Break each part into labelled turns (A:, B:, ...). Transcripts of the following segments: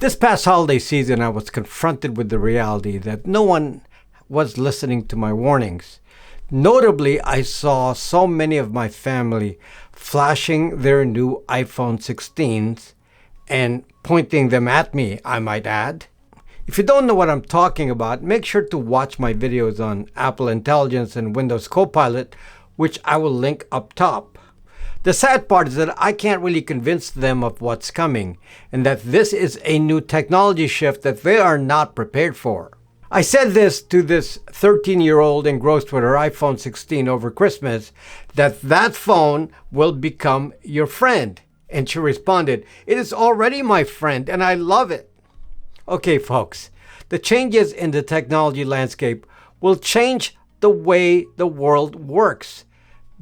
A: This past holiday season, I was confronted with the reality that no one was listening to my warnings. Notably, I saw so many of my family flashing their new iPhone 16s and pointing them at me, I might add. If you don't know what I'm talking about, make sure to watch my videos on Apple Intelligence and Windows Copilot, which I will link up top. The sad part is that I can't really convince them of what's coming, and that this is a new technology shift that they are not prepared for. I said this to this 13-year-old engrossed with her iPhone 16 over Christmas, that phone will become your friend. And she responded, "It is already my friend, and I love it." Okay, folks, the changes in the technology landscape will change the way the world works.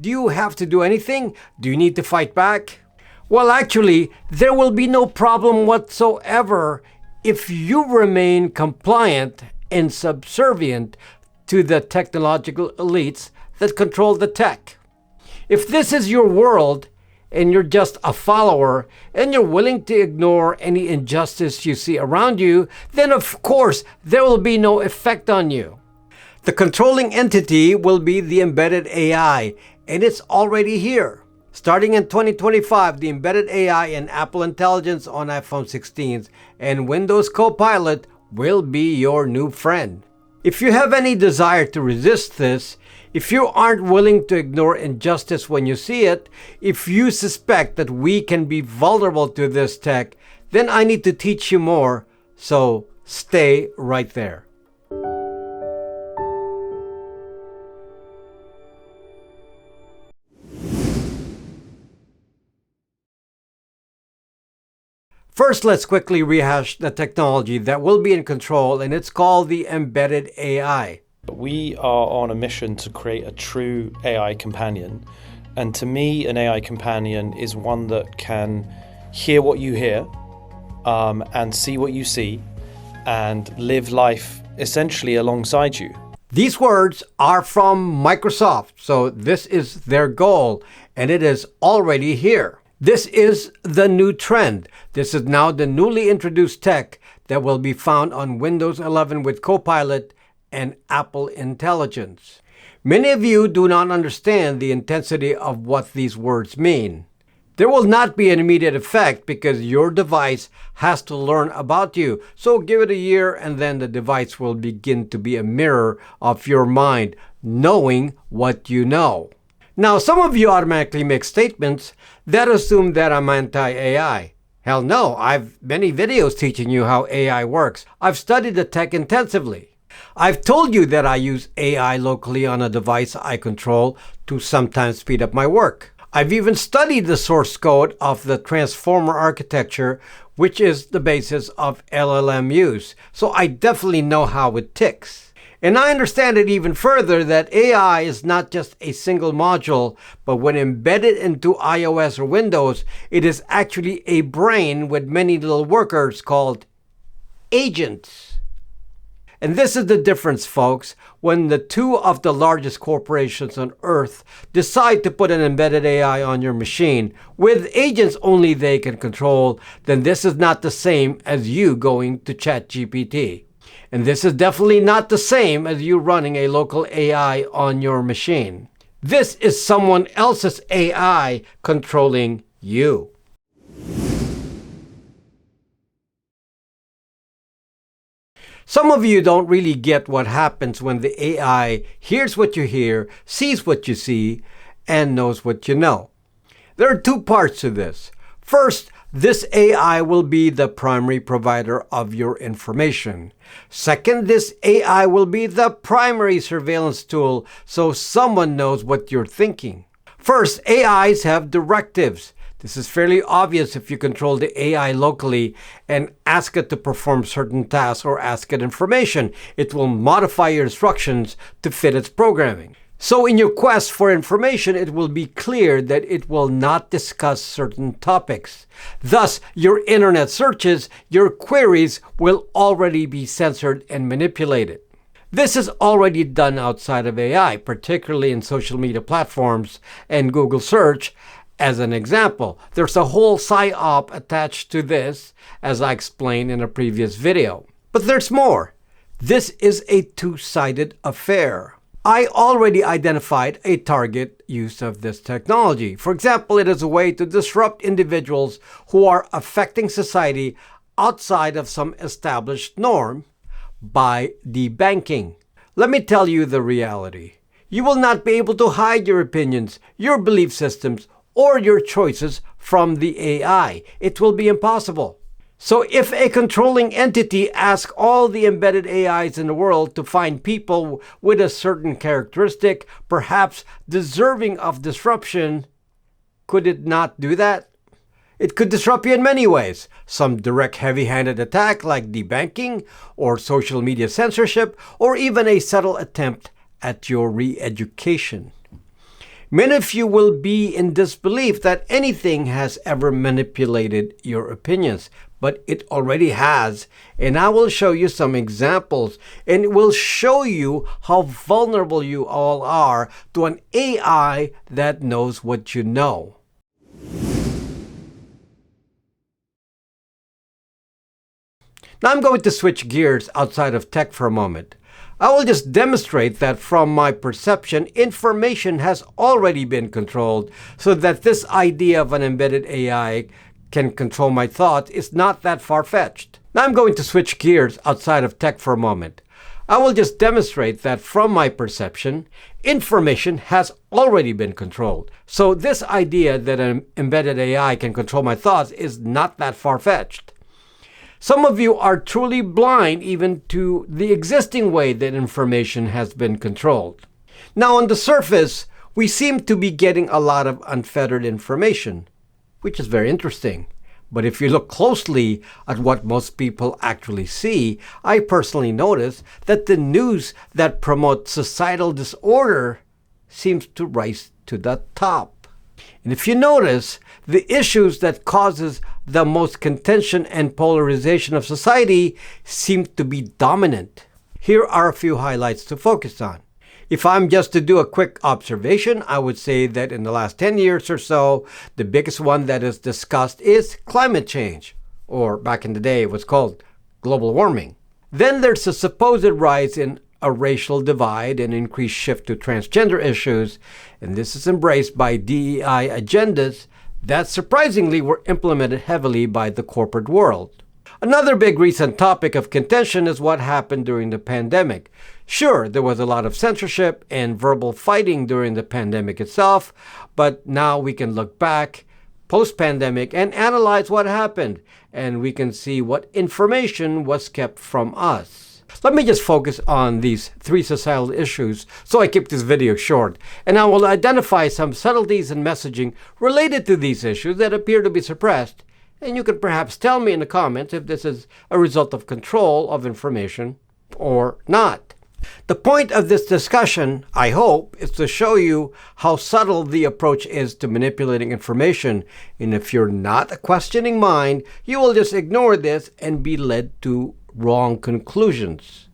A: Do you have to do anything? Do you need to fight back? Well, actually, there will be no problem whatsoever if you remain compliant and subservient to the technological elites that control the tech. If this is your world and you're just a follower and you're willing to ignore any injustice you see around you, then of course there will be no effect on you. The controlling entity will be the embedded AI, and it's already here. Starting in 2025, the embedded AI in Apple Intelligence on iPhone 16s and Windows Copilot will be your new friend. If you have any desire to resist this, if you aren't willing to ignore injustice when you see it, if you suspect that we can be vulnerable to this tech, then I need to teach you more, so stay right there. First, let's quickly rehash the technology that will be in control, and it's called the embedded AI.
B: We are on a mission to create a true AI companion. And to me, an AI companion is one that can hear what you hear and see what you see and live life essentially alongside you.
A: These words are from Microsoft, so this is their goal, and it is already here. This is the new trend. This is now the newly introduced tech that will be found on Windows 11 with Copilot and Apple Intelligence. Many of you do not understand the intensity of what these words mean. There will not be an immediate effect because your device has to learn about you. So give it a year and then the device will begin to be a mirror of your mind, knowing what you know. Now, some of you automatically make statements that assume that I'm anti-AI. Hell no, I've many videos teaching you how AI works. I've studied the tech intensively. I've told you that I use AI locally on a device I control to sometimes speed up my work. I've even studied the source code of the transformer architecture, which is the basis of LLM use. So I definitely know how it ticks. And I understand it even further that AI is not just a single module, but when embedded into iOS or Windows, it is actually a brain with many little workers called agents. And this is the difference, folks. When the two of the largest corporations on Earth decide to put an embedded AI on your machine with agents only they can control, then this is not the same as you going to ChatGPT. And this is definitely not the same as you running a local AI on your machine. This is someone else's AI controlling you. Some of you don't really get what happens when the AI hears what you hear, sees what you see, and knows what you know. There are two parts to this. First, this AI will be the primary provider of your information. Second, this AI will be the primary surveillance tool so someone knows what you're thinking. First, AIs have directives. This is fairly obvious if you control the AI locally and ask it to perform certain tasks or ask it information. It will modify your instructions to fit its programming. So in your quest for information, it will be clear that it will not discuss certain topics. Thus, your internet searches, your queries will already be censored and manipulated. This is already done outside of AI, particularly in social media platforms and Google search, as an example. There's a whole psyop attached to this, as I explained in a previous video. But there's more. This is a two-sided affair. I already identified a target use of this technology. For example, it is a way to disrupt individuals who are affecting society outside of some established norm by debanking. Let me tell you the reality. You will not be able to hide your opinions, your belief systems, or your choices from the AI. It will be impossible. So if a controlling entity asks all the embedded AIs in the world to find people with a certain characteristic, perhaps deserving of disruption, could it not do that? It could disrupt you in many ways. Some direct heavy-handed attack like debanking or social media censorship, or even a subtle attempt at your re-education. Many of you will be in disbelief that anything has ever manipulated your opinions, but it already has. And I will show you some examples, and it will show you how vulnerable you all are to an AI that knows what you know. Now I'm going to switch gears outside of tech for a moment. I will just demonstrate that from my perception, information has already been controlled, so that this idea of an embedded AI can control my thoughts is not that far-fetched. Now I'm going to switch gears outside of tech for a moment. I will just demonstrate that from my perception, information has already been controlled. So this idea that an embedded AI can control my thoughts is not that far-fetched. Some of you are truly blind even to the existing way that information has been controlled. Now, on the surface, we seem to be getting a lot of unfettered information, which is very interesting. But if you look closely at what most people actually see, I personally notice that the news that promotes societal disorder seems to rise to the top. And if you notice, the issues that causes the most contention and polarization of society seem to be dominant. Here are a few highlights to focus on. If I'm just to do a quick observation, I would say that in the last 10 years or so, the biggest one that is discussed is climate change, or back in the day it was called global warming. Then there's a supposed rise in a racial divide and increased shift to transgender issues, and this is embraced by DEI agendas that surprisingly were implemented heavily by the corporate world. Another big recent topic of contention is what happened during the pandemic. Sure, there was a lot of censorship and verbal fighting during the pandemic itself, but now we can look back post-pandemic and analyze what happened, and we can see what information was kept from us. Let me just focus on these three societal issues so I keep this video short, and I will identify some subtleties in messaging related to these issues that appear to be suppressed, and you can perhaps tell me in the comments if this is a result of control of information or not. The point of this discussion, I hope, is to show you how subtle the approach is to manipulating information, and if you're not a questioning mind, you will just ignore this and be led to wrong conclusions.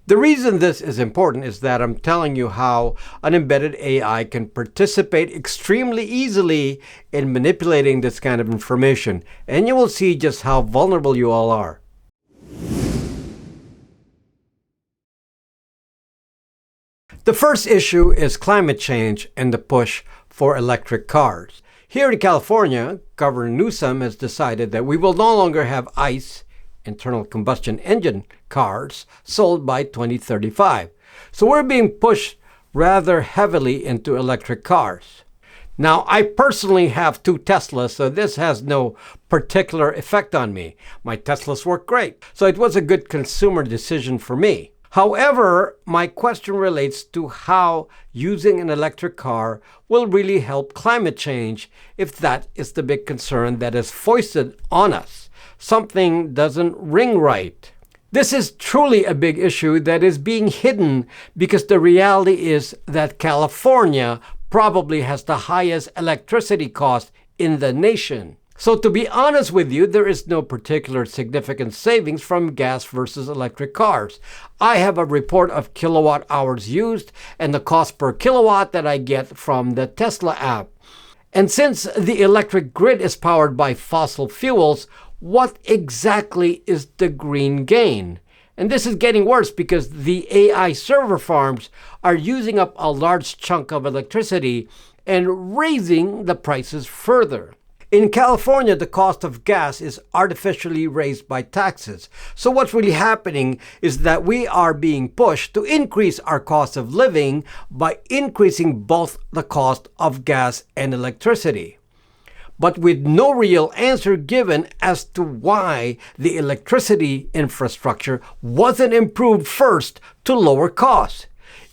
A: The reason this is important is that I'm telling you how an embedded AI can participate extremely easily in manipulating this kind of information, and you will see just how vulnerable you all are. The first issue is climate change and the push for electric cars. Here in California, Governor Newsom has decided that we will no longer have ICE, internal combustion engine cars, sold by 2035. So we're being pushed rather heavily into electric cars. Now, I personally have 2 Teslas, so this has no particular effect on me. My Teslas work great, so it was a good consumer decision for me. However, my question relates to how using an electric car will really help climate change if that is the big concern that is foisted on us. Something doesn't ring right. This is truly a big issue that is being hidden because the reality is that California probably has the highest electricity cost in the nation. So to be honest with you, there is no particular significant savings from gas versus electric cars. I have a report of kilowatt hours used and the cost per kilowatt that I get from the Tesla app. And since the electric grid is powered by fossil fuels, what exactly is the green gain? And this is getting worse because the AI server farms are using up a large chunk of electricity and raising the prices further. In California, the cost of gas is artificially raised by taxes. So what's really happening is that we are being pushed to increase our cost of living by increasing both the cost of gas and electricity, but with no real answer given as to why the electricity infrastructure wasn't improved first to lower costs.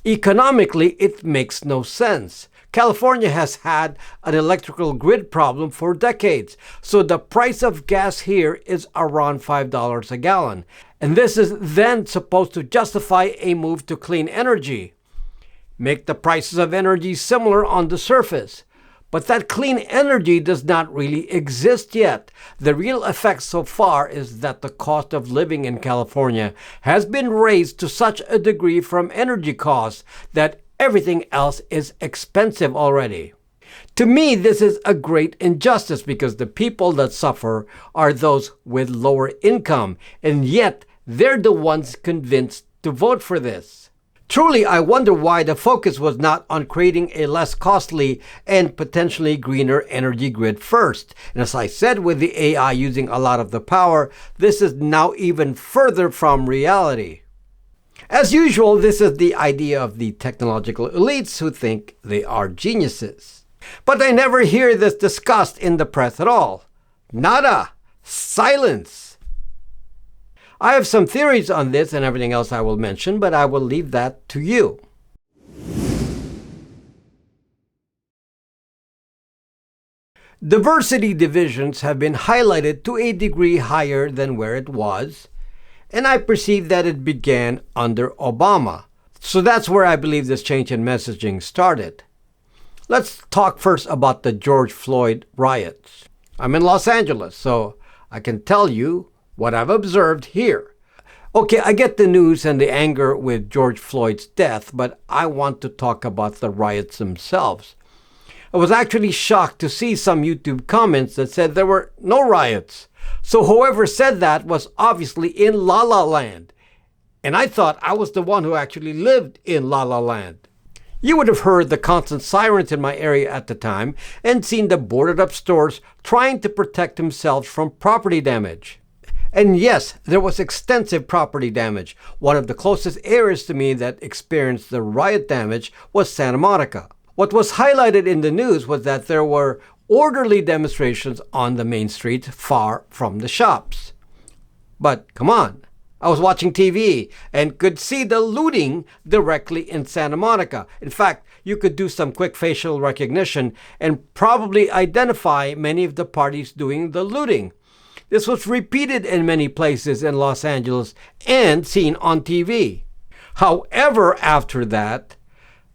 A: Economically, it makes no sense. California has had an electrical grid problem for decades, so the price of gas here is around $5 a gallon. And this is then supposed to justify a move to clean energy, make the prices of energy similar on the surface. But that clean energy does not really exist yet. The real effect so far is that the cost of living in California has been raised to such a degree from energy costs that everything else is expensive already. To me, this is a great injustice because the people that suffer are those with lower income, and yet they're the ones convinced to vote for this. Truly, I wonder why the focus was not on creating a less costly and potentially greener energy grid first. And as I said, with the AI using a lot of the power, this is now even further from reality. As usual, this is the idea of the technological elites who think they are geniuses. But I never hear this discussed in the press at all. Nada. Silence. I have some theories on this and everything else I will mention, but I will leave that to you. Diversity divisions have been highlighted to a degree higher than where it was, and I perceive that it began under Obama. So that's where I believe this change in messaging started. Let's talk first about the George Floyd riots. I'm in Los Angeles, so I can tell you what I've observed here. Okay, I get the news and the anger with George Floyd's death, but I want to talk about the riots themselves. I was actually shocked to see some YouTube comments that said there were no riots. So whoever said that was obviously in La La Land. And I thought I was the one who actually lived in La La Land. You would have heard the constant sirens in my area at the time and seen the boarded up stores trying to protect themselves from property damage. And yes, there was extensive property damage. One of the closest areas to me that experienced the riot damage was Santa Monica. What was highlighted in the news was that there were orderly demonstrations on the main street far from the shops. But come on, I was watching TV and could see the looting directly in Santa Monica. In fact, you could do some quick facial recognition and probably identify many of the parties doing the looting. This was repeated in many places in Los Angeles and seen on TV. However, after that,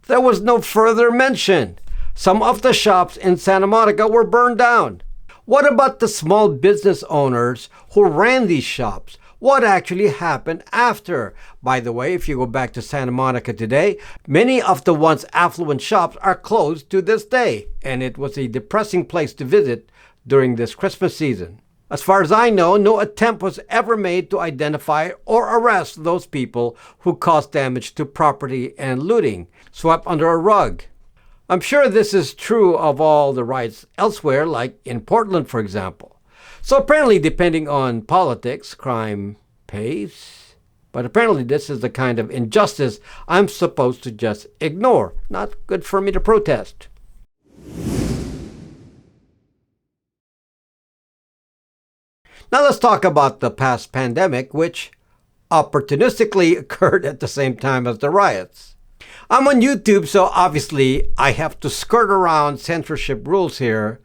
A: there was no further mention. Some of the shops in Santa Monica were burned down. What about the small business owners who ran these shops? What actually happened after? By the way, if you go back to Santa Monica today, many of the once affluent shops are closed to this day, and it was a depressing place to visit during this Christmas season. As far as I know, no attempt was ever made to identify or arrest those people who caused damage to property and looting, swept under a rug. I'm sure this is true of all the riots elsewhere, like in Portland, for example. So apparently, depending on politics, crime pays. But apparently this is the kind of injustice I'm supposed to just ignore. Not good for me to protest. Now let's talk about the past pandemic, which opportunistically occurred at the same time as the riots. I'm on YouTube, so obviously I have to skirt around censorship rules here,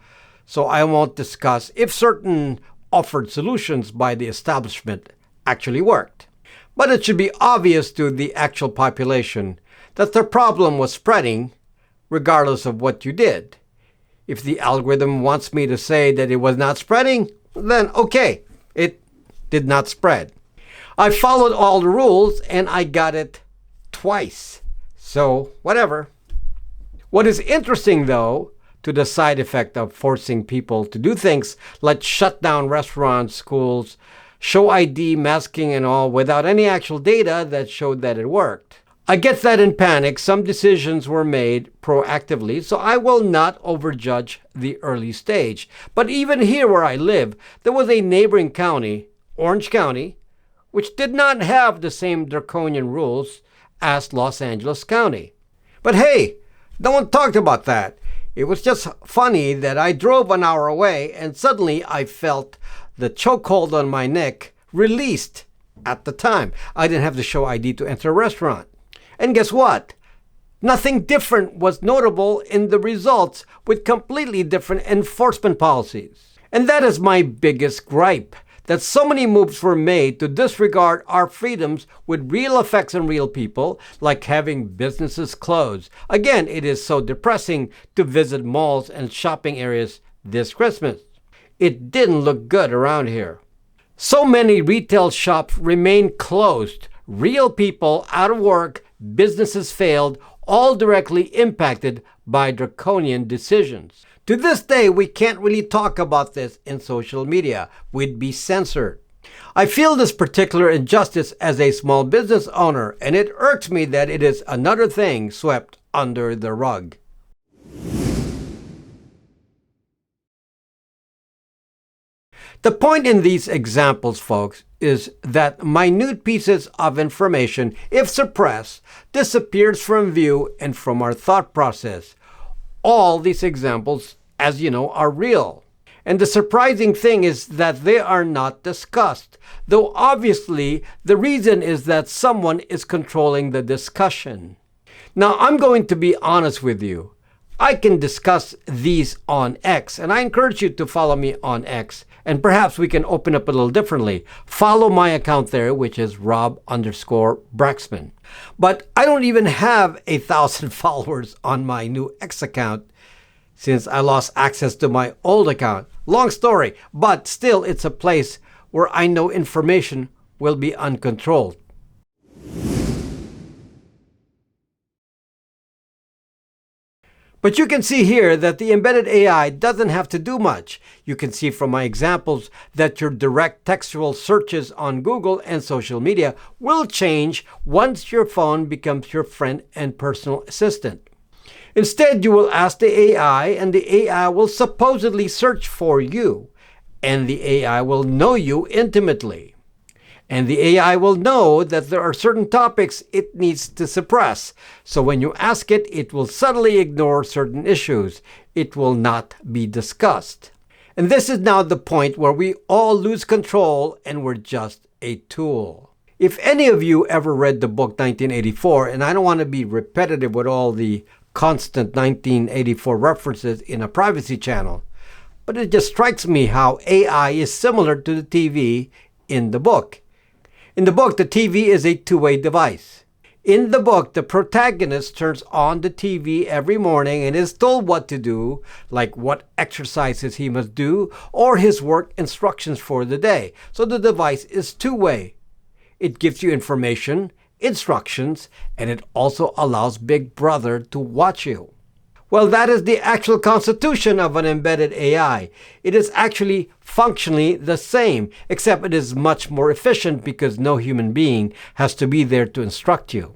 A: so I won't discuss if certain offered solutions by the establishment actually worked. But it should be obvious to the actual population that the problem was spreading regardless of what you did. If the algorithm wants me to say that it was not spreading, then okay, it did not spread. I followed all the rules and I got it twice. So, whatever. What is interesting though, to the side effect of forcing people to do things like shut down restaurants, schools, show ID, masking and all without any actual data that showed that it worked. I get that in panic, some decisions were made proactively, so I will not overjudge the early stage. But even here where I live, there was a neighboring county, Orange County, which did not have the same draconian rules as Los Angeles County. But hey, no one talked about that. It was just funny that I drove an hour away and suddenly I felt the chokehold on my neck released at the time. I didn't have to show ID to enter a restaurant. And guess what? Nothing different was notable in the results with completely different enforcement policies. And that is my biggest gripe, that so many moves were made to disregard our freedoms with real effects on real people, like having businesses closed. Again, it is so depressing to visit malls and shopping areas this Christmas. It didn't look good around here. So many retail shops remain closed, real people out of work, businesses failed, all directly impacted by draconian decisions. To this day, we can't really talk about this in social media. We'd be censored. I feel this particular injustice as a small business owner, and it irks me that it is another thing swept under the rug. The point in these examples, folks, is that minute pieces of information, if suppressed, disappears from view and from our thought process. All these examples, as you know, are real. And the surprising thing is that they are not discussed, though obviously the reason is that someone is controlling the discussion. Now, I'm going to be honest with you. I can discuss these on X, and I encourage you to follow me on X, and perhaps we can open up a little differently. Follow my account there, which is Rob_Braxman. But I don't even have 1,000 followers on my new X account since I lost access to my old account. Long story, but still it's a place where I know information will be uncontrolled. But you can see here that the embedded AI doesn't have to do much. You can see from my examples that your direct textual searches on Google and social media will change once your phone becomes your friend and personal assistant. Instead, you will ask the AI, and the AI will supposedly search for you, and the AI will know you intimately. And the AI will know that there are certain topics it needs to suppress. So when you ask it, it will subtly ignore certain issues. It will not be discussed. And this is now the point where we all lose control and we're just a tool. If any of you ever read the book 1984, and I don't want to be repetitive with all the constant 1984 references in a privacy channel, but it just strikes me how AI is similar to the TV in the book. In the book, the TV is a two-way device. In the book, the protagonist turns on the TV every morning and is told what to do, like what exercises he must do, or his work instructions for the day. So the device is two-way. It gives you information, instructions, and it also allows Big Brother to watch you. Well, that is the actual constitution of an embedded AI. It is actually functionally the same, except it is much more efficient because no human being has to be there to instruct you.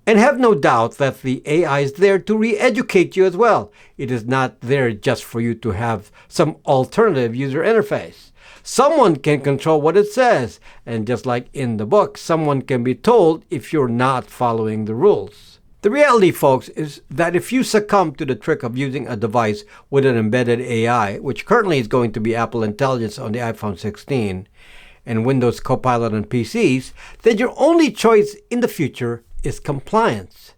A: And have no doubt that the AI is there to re-educate you as well. It is not there just for you to have some alternative user interface. Someone can control what it says, and just like in the book, someone can be told if you're not following the rules. The reality, folks, is that if you succumb to the trick of using a device with an embedded AI, which currently is going to be Apple Intelligence on the iPhone 16 and Windows Copilot on PCs, then your only choice in the future is compliance.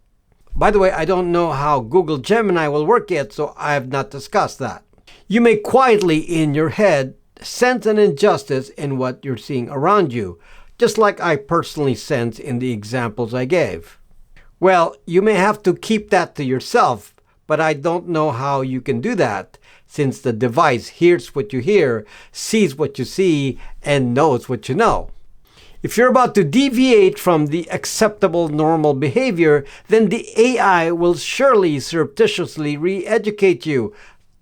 A: By the way, I don't know how Google Gemini will work yet, so I have not discussed that. You may quietly in your head sense an injustice in what you're seeing around you, just like I personally sense in the examples I gave. Well, you may have to keep that to yourself, but I don't know how you can do that, since the device hears what you hear, sees what you see, and knows what you know. If you're about to deviate from the acceptable normal behavior, then the AI will surely surreptitiously re-educate you,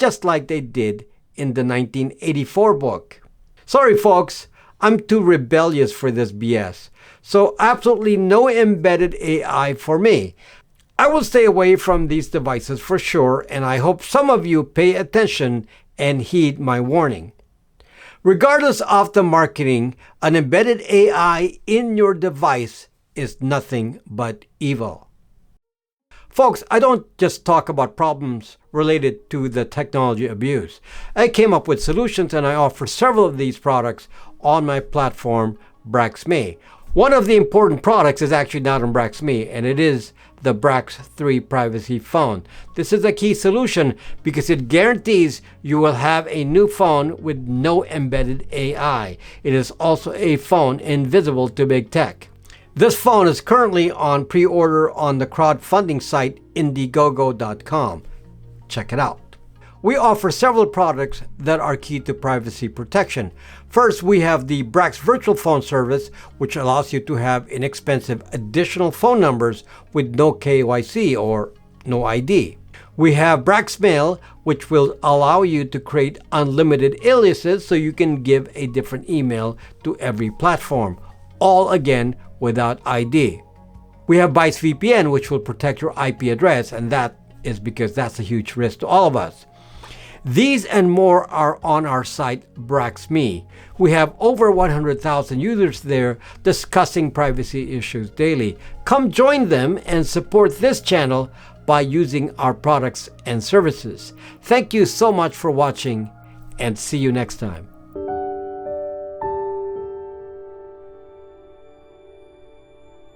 A: just like they did in the 1984 book. Sorry folks, I'm too rebellious for this BS. So absolutely no embedded AI for me. I will stay away from these devices for sure, and I hope some of you pay attention and heed my warning. Regardless of the marketing, an embedded AI in your device is nothing but evil. Folks, I don't just talk about problems related to the technology abuse. I came up with solutions and I offer several of these products on my platform, BraxMe. One of the important products is actually not on BraxMe, and it is the Brax 3 privacy phone. This is a key solution because it guarantees you will have a new phone with no embedded AI. It is also a phone invisible to big tech. This phone is currently on pre-order on the crowdfunding site Indiegogo.com. Check it out. We offer several products that are key to privacy protection. First, we have the Brax virtual phone service, which allows you to have inexpensive additional phone numbers with no KYC or no ID. We have Brax Mail, which will allow you to create unlimited aliases so you can give a different email to every platform, all again without ID. We have Bytes VPN, which will protect your IP address, and that is because that's a huge risk to all of us. These and more are on our site, BraxMe. We have over 100,000 users there discussing privacy issues daily. Come join them and support this channel by using our products and services. Thank you so much for watching, and see you next time.